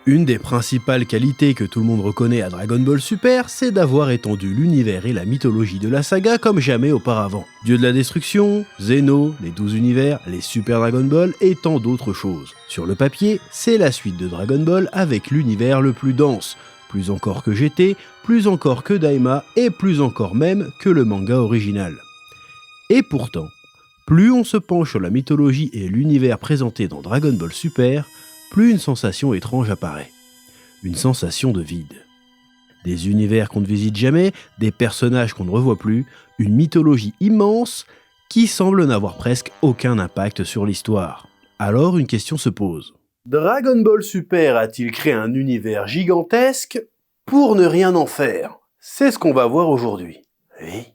Une des principales qualités que tout le monde reconnaît à Dragon Ball Super, c'est d'avoir étendu l'univers et la mythologie de la saga comme jamais auparavant. Dieu de la destruction, Zeno, les 12 univers, les Super Dragon Ball et tant d'autres choses. Sur le papier, c'est la suite de Dragon Ball avec l'univers le plus dense, plus encore que GT, plus encore que Daima et plus encore même que le manga original. Et pourtant, plus on se penche sur la mythologie et l'univers présenté dans Dragon Ball Super, plus une sensation étrange apparaît. Une sensation de vide. Des univers qu'on ne visite jamais, des personnages qu'on ne revoit plus, une mythologie immense qui semble n'avoir presque aucun impact sur l'histoire. Alors une question se pose. Dragon Ball Super a-t-il créé un univers gigantesque pour ne rien en faire? C'est ce qu'on va voir aujourd'hui. Oui.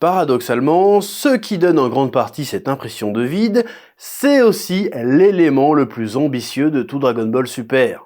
Paradoxalement, ce qui donne en grande partie cette impression de vide, c'est aussi l'élément le plus ambitieux de tout Dragon Ball Super,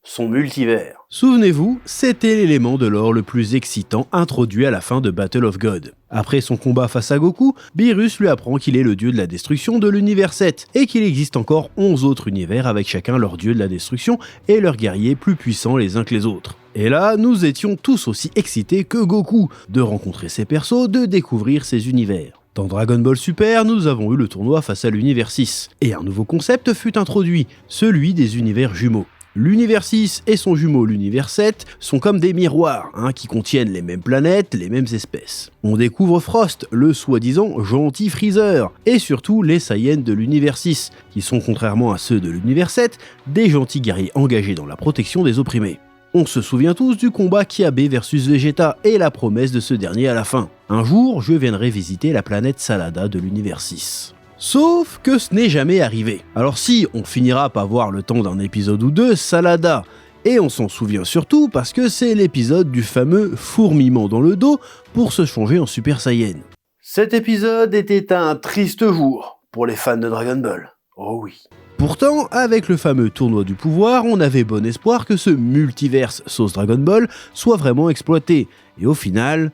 son multivers. Souvenez-vous, c'était l'élément de lore le plus excitant introduit à la fin de Battle of God. Après son combat face à Goku, Beerus lui apprend qu'il est le dieu de la destruction de l'univers 7 et qu'il existe encore 11 autres univers avec chacun leur dieu de la destruction et leurs guerriers plus puissants les uns que les autres. Et là, nous étions tous aussi excités que Goku de rencontrer ses persos, de découvrir ces univers. Dans Dragon Ball Super, nous avons eu le tournoi face à l'univers 6, et un nouveau concept fut introduit, celui des univers jumeaux. L'univers 6 et son jumeau l'univers 7 sont comme des miroirs, qui contiennent les mêmes planètes, les mêmes espèces. On découvre Frost, le soi-disant gentil Freezer, et surtout les Saiyans de l'univers 6, qui sont contrairement à ceux de l'univers 7, des gentils guerriers engagés dans la protection des opprimés. On se souvient tous du combat Kyabé versus Vegeta et la promesse de ce dernier à la fin. Un jour, je viendrai visiter la planète Salada de l'univers 6. Sauf que ce n'est jamais arrivé. Alors si, on finira par voir le temps d'un épisode ou deux Salada, et on s'en souvient surtout parce que c'est l'épisode du fameux fourmillement dans le dos pour se changer en Super Saiyan. Cet épisode était un triste jour pour les fans de Dragon Ball. Oh oui. Pourtant, avec le fameux tournoi du pouvoir, on avait bon espoir que ce multiverse sauce Dragon Ball soit vraiment exploité. Et au final,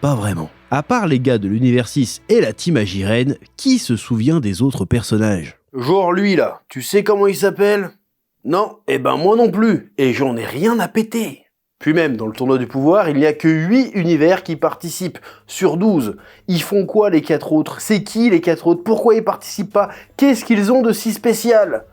pas vraiment. À part les gars de l'univers 6 et la team Agiren, qui se souvient des autres personnages? Genre lui là, tu sais comment il s'appelle? Non, eh ben moi non plus, et j'en ai rien à péter. Puis même, dans le tournoi du pouvoir, il n'y a que 8 univers qui participent, sur 12. Ils font quoi les 4 autres? C'est qui les 4 autres? Pourquoi ils participent pas? Qu'est-ce qu'ils ont de si spécial?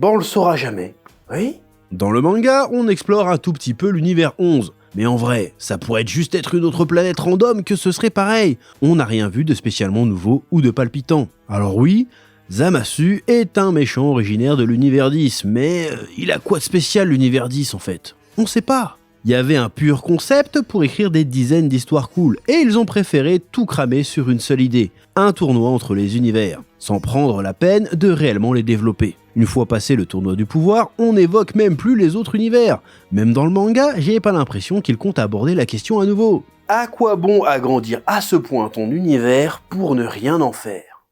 On le saura jamais. Oui? Dans le manga, on explore un tout petit peu l'univers 11. Mais en vrai, ça pourrait juste être une autre planète random que ce serait pareil. On n'a rien vu de spécialement nouveau ou de palpitant. Alors oui, Zamasu est un méchant originaire de l'univers 10, mais il a quoi de spécial l'univers 10 en fait? On sait pas. Il y avait un pur concept pour écrire des dizaines d'histoires cool, et ils ont préféré tout cramer sur une seule idée, un tournoi entre les univers, sans prendre la peine de réellement les développer. Une fois passé le tournoi du pouvoir, on n'évoque même plus les autres univers. Même dans le manga, j'ai pas l'impression qu'ils comptent aborder la question à nouveau. À quoi bon agrandir à ce point ton univers pour ne rien en faire?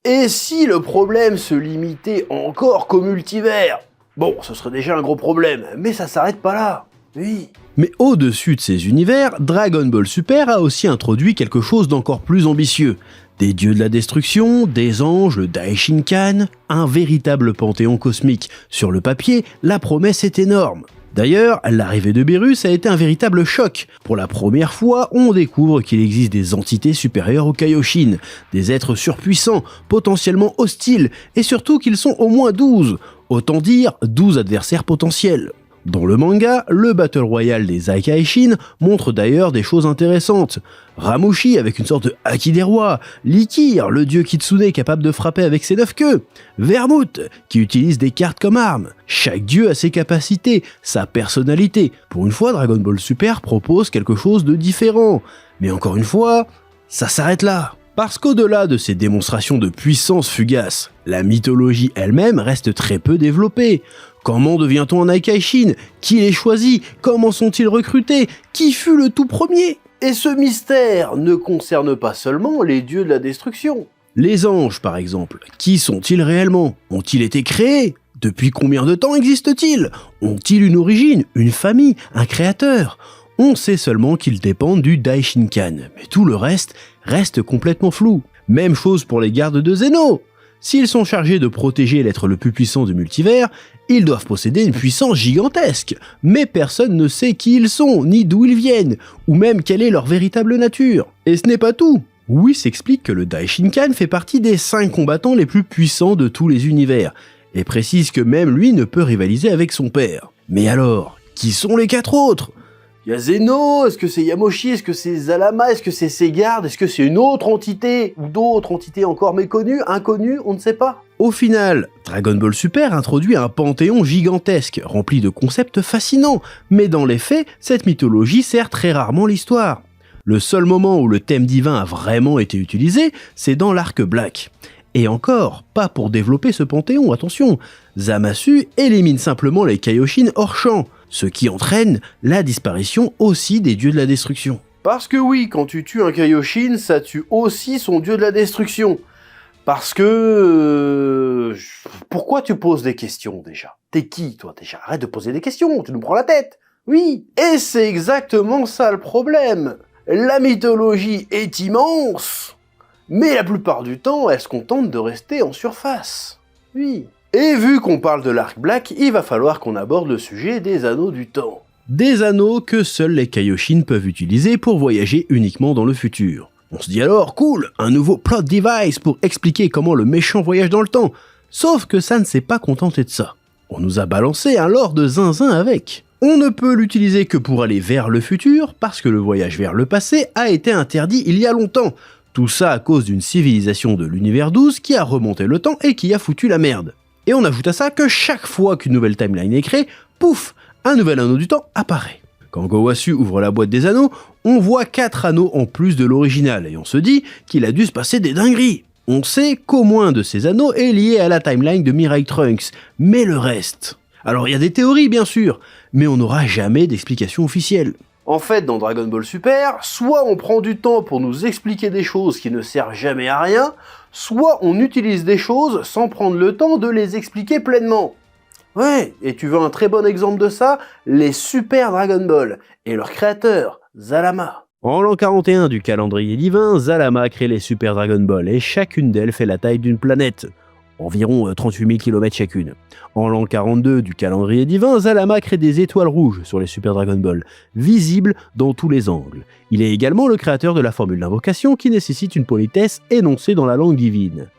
Et si le problème se limitait encore qu'au multivers? Bon, ce serait déjà un gros problème, mais ça s'arrête pas là. Oui. Mais au-dessus de ces univers, Dragon Ball Super a aussi introduit quelque chose d'encore plus ambitieux. Des dieux de la destruction, des anges, le Daishinkan, un véritable panthéon cosmique. Sur le papier, la promesse est énorme. D'ailleurs, l'arrivée de Beerus a été un véritable choc. Pour la première fois, on découvre qu'il existe des entités supérieures aux Kaioshin, des êtres surpuissants, potentiellement hostiles, et surtout qu'ils sont au moins 12. Autant dire 12 adversaires potentiels. Dans le manga, le Battle Royale des Aikaishin montre d'ailleurs des choses intéressantes. Ramushi avec une sorte de Haki des rois, Likir, le dieu Kitsune capable de frapper avec ses 9 queues, Vermouth qui utilise des cartes comme armes. Chaque dieu a ses capacités, sa personnalité. Pour une fois, Dragon Ball Super propose quelque chose de différent. Mais encore une fois, ça s'arrête là. Parce qu'au-delà de ces démonstrations de puissance fugace, la mythologie elle-même reste très peu développée. Comment devient-on un Aikaishin? Qui les choisit? Comment sont-ils recrutés? Qui fut le tout premier? Et ce mystère ne concerne pas seulement les dieux de la destruction. Les anges, par exemple, qui sont-ils réellement? Ont-ils été créés? Depuis combien de temps existent-ils? Ont-ils une origine, une famille, un créateur? On sait seulement qu'ils dépendent du Daishinkan, mais tout le reste complètement flou. Même chose pour les gardes de Zeno. S'ils sont chargés de protéger l'être le plus puissant du multivers, Ils doivent posséder une puissance gigantesque, mais personne ne sait qui ils sont, ni d'où ils viennent, ou même quelle est leur véritable nature. Et ce n'est pas tout. Whis explique que le Daishinkan fait partie des 5 combattants les plus puissants de tous les univers, et précise que même lui ne peut rivaliser avec son père. Mais alors, qui sont les 4 autres ? Il y a Zeno, est-ce que c'est Yamoshi, est-ce que c'est Zalama, est-ce que c'est Segard, est-ce que c'est une autre entité, ou d'autres entités encore méconnues, inconnues, on ne sait pas. Au final, Dragon Ball Super introduit un panthéon gigantesque, rempli de concepts fascinants, mais dans les faits, cette mythologie sert très rarement l'histoire. Le seul moment où le thème divin a vraiment été utilisé, c'est dans l'arc Black. Et encore, pas pour développer ce panthéon, attention. Zamasu élimine simplement les Kaioshin hors champ, ce qui entraîne la disparition aussi des dieux de la destruction. Parce que oui, quand tu tues un Kaioshin, ça tue aussi son dieu de la destruction. Parce que... Pourquoi tu poses des questions déjà ? T'es qui toi déjà ? Arrête de poser des questions, tu nous prends la tête. Oui, et c'est exactement ça le problème. La mythologie est immense, mais la plupart du temps, elle se contente de rester en surface. Oui. Et vu qu'on parle de l'arc Black, il va falloir qu'on aborde le sujet des anneaux du temps. Des anneaux que seuls les Kaioshin peuvent utiliser pour voyager uniquement dans le futur. On se dit alors, cool, un nouveau plot device pour expliquer comment le méchant voyage dans le temps. Sauf que ça ne s'est pas contenté de ça. On nous a balancé un lore de zinzin avec. On ne peut l'utiliser que pour aller vers le futur, parce que le voyage vers le passé a été interdit il y a longtemps. Tout ça à cause d'une civilisation de l'univers 12 qui a remonté le temps et qui a foutu la merde. Et on ajoute à ça que chaque fois qu'une nouvelle timeline est créée, pouf, un nouvel anneau du temps apparaît. Quand Gowasu ouvre la boîte des anneaux, on voit 4 anneaux en plus de l'original et on se dit qu'il a dû se passer des dingueries. On sait qu'au moins de ces anneaux est lié à la timeline de Mirai Trunks, mais le reste... Alors il y a des théories bien sûr, mais on n'aura jamais d'explication officielle. En fait, dans Dragon Ball Super, soit on prend du temps pour nous expliquer des choses qui ne servent jamais à rien, soit on utilise des choses sans prendre le temps de les expliquer pleinement. Ouais, et tu veux un très bon exemple de ça ? Les Super Dragon Ball, et leur créateur, Zalama. En l'an 41 du calendrier divin, Zalama crée les Super Dragon Ball, et chacune d'elles fait la taille d'une planète. Environ 38 000 km chacune. En l'an 42 du calendrier divin, Zalama crée des étoiles rouges sur les Super Dragon Ball, visibles dans tous les angles. Il est également le créateur de la formule d'invocation qui nécessite une politesse énoncée dans la langue divine.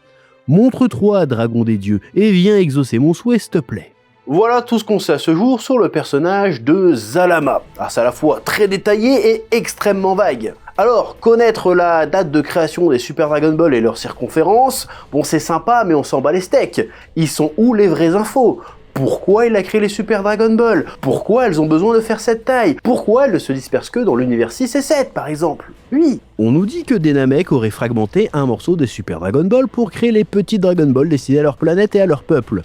Montre-toi, dragon des dieux, et viens exaucer mon souhait, s'il te plaît. Voilà tout ce qu'on sait à ce jour sur le personnage de Zalama. C'est à la fois très détaillé et extrêmement vague. Alors, connaître la date de création des Super Dragon Ball et leur circonférence, bon c'est sympa mais on s'en bat les steaks. Ils sont où les vraies infos ? Pourquoi il a créé les Super Dragon Ball ? Pourquoi elles ont besoin de faire cette taille ? Pourquoi elles ne se dispersent que dans l'univers 6 et 7 par exemple ? Oui. On nous dit que des Namek auraient fragmenté un morceau des Super Dragon Ball pour créer les petits Dragon Ball destinés à leur planète et à leur peuple.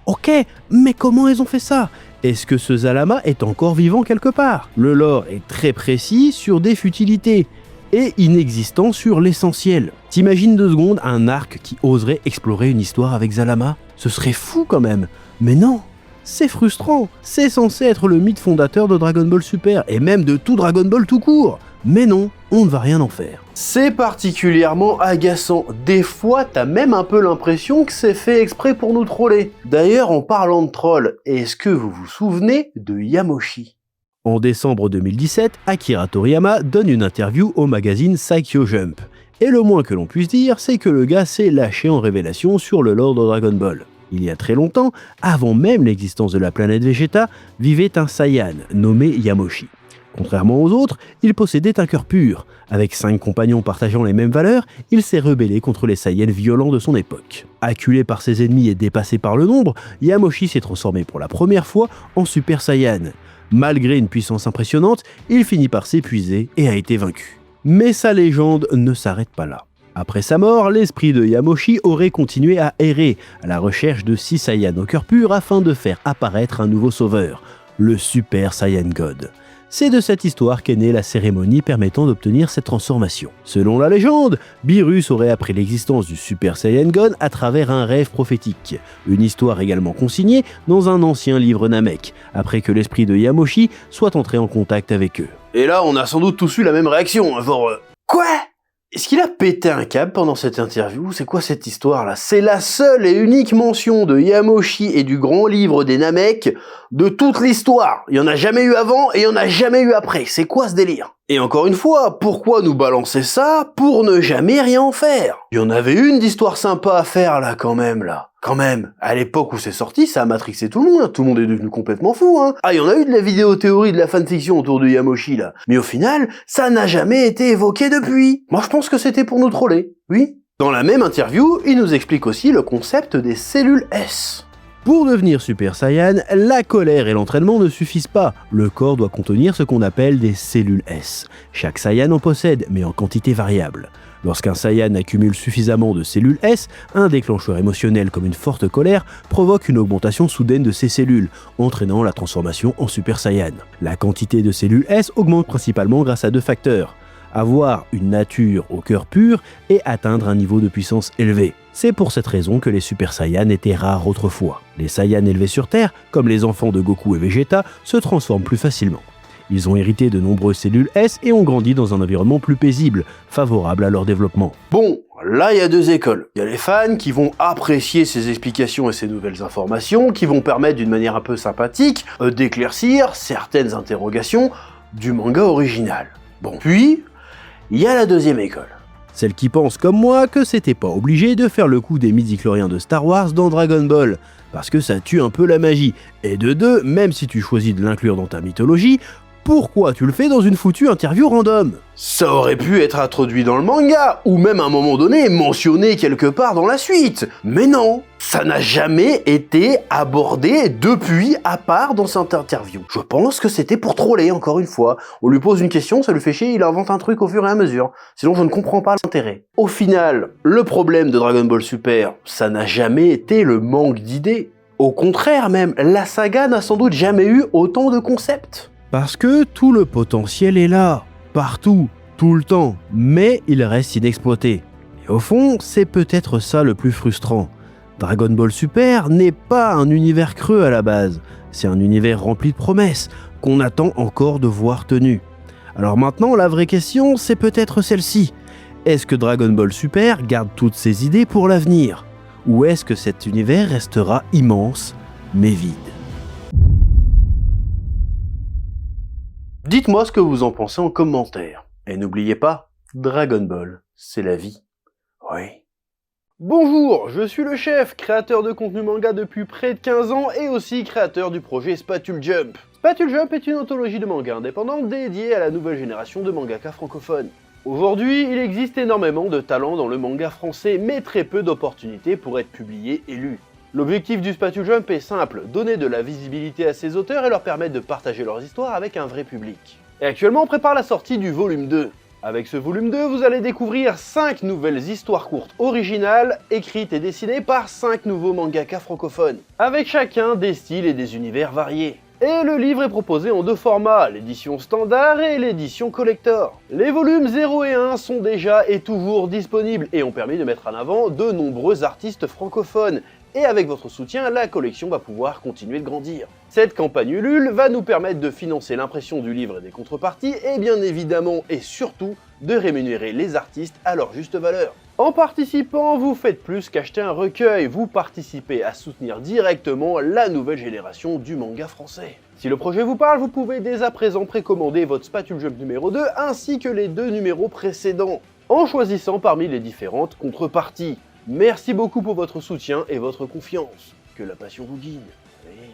Ok, mais comment ils ont fait ça ? Est-ce que ce Zalama est encore vivant quelque part ? Le lore est très précis sur des futilités, et inexistant sur l'essentiel. T'imagines 2 secondes un arc qui oserait explorer une histoire avec Zalama ? Ce serait fou quand même. Mais non, c'est frustrant. C'est censé être le mythe fondateur de Dragon Ball Super, et même de tout Dragon Ball tout court. Mais non, on ne va rien en faire. C'est particulièrement agaçant. Des fois, t'as même un peu l'impression que c'est fait exprès pour nous troller. D'ailleurs, en parlant de troll, est-ce que vous vous souvenez de Yamoshi ? En décembre 2017, Akira Toriyama donne une interview au magazine Saikyo Jump. Et le moins que l'on puisse dire, c'est que le gars s'est lâché en révélation sur le lore de Dragon Ball. Il y a très longtemps, avant même l'existence de la planète Vegeta, vivait un Saiyan nommé Yamoshi. Contrairement aux autres, il possédait un cœur pur. Avec 5 compagnons partageant les mêmes valeurs, il s'est rebellé contre les Saiyans violents de son époque. Acculé par ses ennemis et dépassé par le nombre, Yamoshi s'est transformé pour la première fois en Super Saiyan. Malgré une puissance impressionnante, il finit par s'épuiser et a été vaincu. Mais sa légende ne s'arrête pas là. Après sa mort, l'esprit de Yamoshi aurait continué à errer, à la recherche de 6 Saiyans au cœur pur afin de faire apparaître un nouveau sauveur, le Super Saiyan God. C'est de cette histoire qu'est née la cérémonie permettant d'obtenir cette transformation. Selon la légende, Beerus aurait appris l'existence du Super Saiyan God à travers un rêve prophétique. Une histoire également consignée dans un ancien livre Namek, après que l'esprit de Yamoshi soit entré en contact avec eux. Et là, on a sans doute tous eu la même réaction, genre... Quoi ? Est-ce qu'il a pété un câble pendant cette interview? C'est quoi cette histoire-là? C'est la seule et unique mention de Yamoshi et du grand livre des Namek de toute l'histoire. Il y en a jamais eu avant et il y en a jamais eu après. C'est quoi ce délire? Et encore une fois, pourquoi nous balancer ça pour ne jamais rien en faire? Il y en avait une d'histoire sympa à faire là quand même là. Quand même, à l'époque où c'est sorti, ça a matrixé tout le monde, hein. Tout le monde est devenu complètement fou, hein. Ah, il y en a eu de la vidéo-théorie, de la fanfiction autour de Yamoshi, là. Mais au final, ça n'a jamais été évoqué depuis. Moi, je pense que c'était pour nous troller, oui. Dans la même interview, il nous explique aussi le concept des cellules S. Pour devenir Super Saiyan, la colère et l'entraînement ne suffisent pas. Le corps doit contenir ce qu'on appelle des cellules S. Chaque Saiyan en possède, mais en quantité variable. Lorsqu'un Saiyan accumule suffisamment de cellules S, un déclencheur émotionnel comme une forte colère provoque une augmentation soudaine de ces cellules, entraînant la transformation en Super Saiyan. La quantité de cellules S augmente principalement grâce à 2 facteurs. Avoir une nature au cœur pur et atteindre un niveau de puissance élevé. C'est pour cette raison que les Super Saiyans étaient rares autrefois. Les Saiyans élevés sur Terre, comme les enfants de Goku et Vegeta, se transforment plus facilement. Ils ont hérité de nombreuses cellules S et ont grandi dans un environnement plus paisible, favorable à leur développement. Bon, là il y a 2 écoles. Il y a les fans qui vont apprécier ces explications et ces nouvelles informations, qui vont permettre d'une manière un peu sympathique d'éclaircir certaines interrogations du manga original. Bon, puis, il y a la 2e école. Celle qui pense comme moi que c'était pas obligé de faire le coup des midi-chloriens de Star Wars dans Dragon Ball, parce que ça tue un peu la magie. Et de 2, même si tu choisis de l'inclure dans ta mythologie, pourquoi tu le fais dans une foutue interview random? Ça aurait pu être introduit dans le manga, ou même à un moment donné mentionné quelque part dans la suite. Mais non, ça n'a jamais été abordé depuis à part dans cette interview. Je pense que c'était pour troller encore une fois. On lui pose une question, ça lui fait chier, il invente un truc au fur et à mesure. Sinon je ne comprends pas l'intérêt. Au final, le problème de Dragon Ball Super, ça n'a jamais été le manque d'idées. Au contraire même, la saga n'a sans doute jamais eu autant de concepts. Parce que tout le potentiel est là, partout, tout le temps, mais il reste inexploité. Et au fond, c'est peut-être ça le plus frustrant. Dragon Ball Super n'est pas un univers creux à la base, c'est un univers rempli de promesses, qu'on attend encore de voir tenues. Alors maintenant, la vraie question, c'est peut-être celle-ci. Est-ce que Dragon Ball Super garde toutes ses idées pour l'avenir? Ou est-ce que cet univers restera immense, mais vide? Dites-moi ce que vous en pensez en commentaire. Et n'oubliez pas, Dragon Ball, c'est la vie. Oui. Bonjour, je suis le chef, créateur de contenu manga depuis près de 15 ans et aussi créateur du projet Spatule Jump. Spatule Jump est une anthologie de manga indépendante dédiée à la nouvelle génération de mangaka francophones. Aujourd'hui, il existe énormément de talents dans le manga français, mais très peu d'opportunités pour être publiés et lus. L'objectif du Spatule Jump est simple, donner de la visibilité à ces auteurs et leur permettre de partager leurs histoires avec un vrai public. Et actuellement, on prépare la sortie du volume 2. Avec ce volume 2, vous allez découvrir 5 nouvelles histoires courtes originales, écrites et dessinées par 5 nouveaux mangaka francophones, avec chacun des styles et des univers variés. Et le livre est proposé en 2 formats, l'édition standard et l'édition collector. Les volumes 0 et 1 sont déjà et toujours disponibles et ont permis de mettre en avant de nombreux artistes francophones. Et avec votre soutien, la collection va pouvoir continuer de grandir. Cette campagne Ulule va nous permettre de financer l'impression du livre et des contreparties, et bien évidemment et surtout de rémunérer les artistes à leur juste valeur. En participant, vous faites plus qu'acheter un recueil, vous participez à soutenir directement la nouvelle génération du manga français. Si le projet vous parle, vous pouvez dès à présent précommander votre Spatule Jump numéro 2 ainsi que les 2 numéros précédents, en choisissant parmi les différentes contreparties. Merci beaucoup pour votre soutien et votre confiance. Que la passion vous guide. Oui.